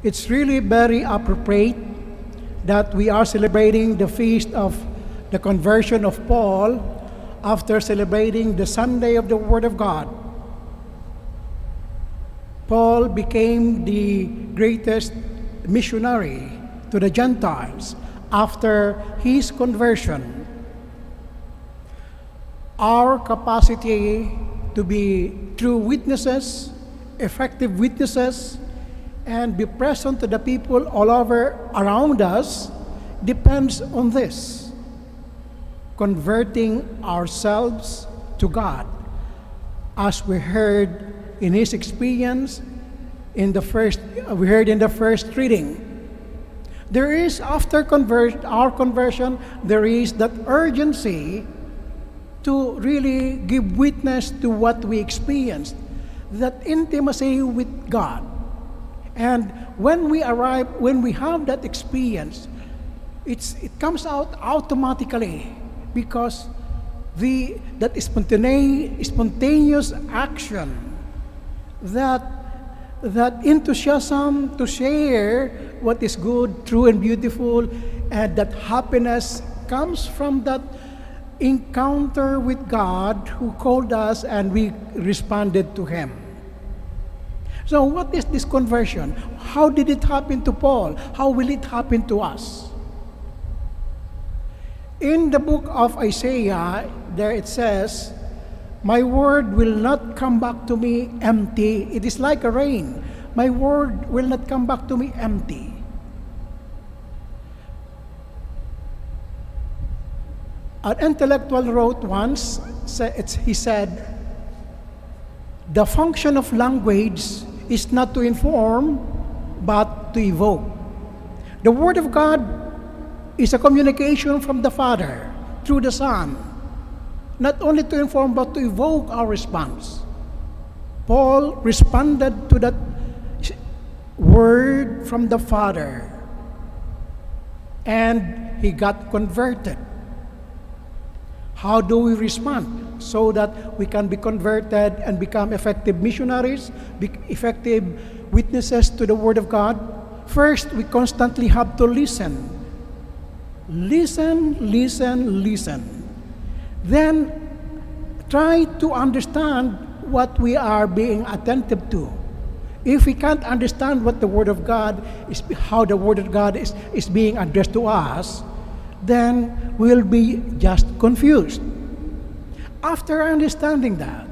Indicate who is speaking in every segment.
Speaker 1: It's really very appropriate that we are celebrating the feast of the conversion of Paul after celebrating the Sunday of the Word of God. Paul became the greatest missionary to the Gentiles after his conversion. Our capacity to be true witnesses, effective witnesses, and be present to the people all over around us depends on this: converting ourselves to God, as we heard in his experience we heard in the first reading. There is, after our conversion, there is that urgency to really give witness to what we experienced, that intimacy with God. And when we have that experience, it comes out automatically, because that spontaneous action, that enthusiasm to share what is good, true, and beautiful, and that happiness comes from that encounter with God who called us and we responded to Him. So what is this conversion? How did it happen to Paul? How will it happen to us? In the book of Isaiah, there it says, "My word will not come back to me empty. It is like a rain. My word will not come back to me empty." An intellectual wrote once, he said, "The function of language is not to inform, but to evoke." The Word of God is a communication from the Father through the Son, not only to inform, but to evoke our response. Paul responded to that word from the Father, and he got converted. How do we respond so that we can be converted and become effective missionaries, effective witnesses to the Word of God? First, we constantly have to listen. Listen, listen, listen. Then, try to understand what we are being attentive to. If we can't understand what the Word of God is, how the Word of God is being addressed to us, then we'll be just confused. After understanding that,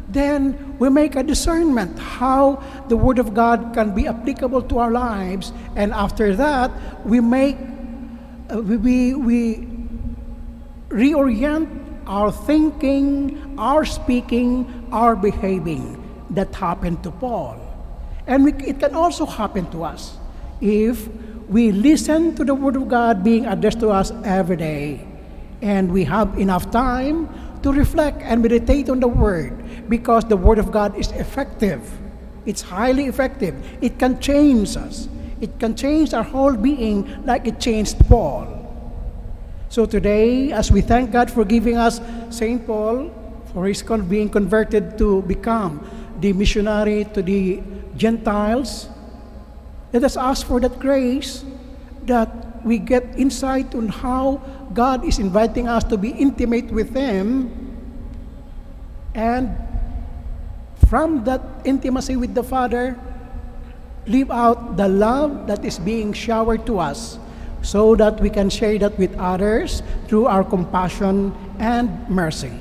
Speaker 1: then we make a discernment how the Word of God can be applicable to our lives, and after that, we reorient our thinking, our speaking, our behaving. That happened to Paul. And it can also happen to us if we listen to the Word of God being addressed to us every day, and we have enough time to reflect and meditate on the Word, because the Word of God is effective. It's highly effective. It can change us. It can change our whole being like it changed Paul. So today, as we thank God for giving us St. Paul, for his being converted to become the missionary to the Gentiles, let us ask for that grace, that we get insight on how God is inviting us to be intimate with Him, and from that intimacy with the Father, live out the love that is being showered to us, so that we can share that with others through our compassion and mercy.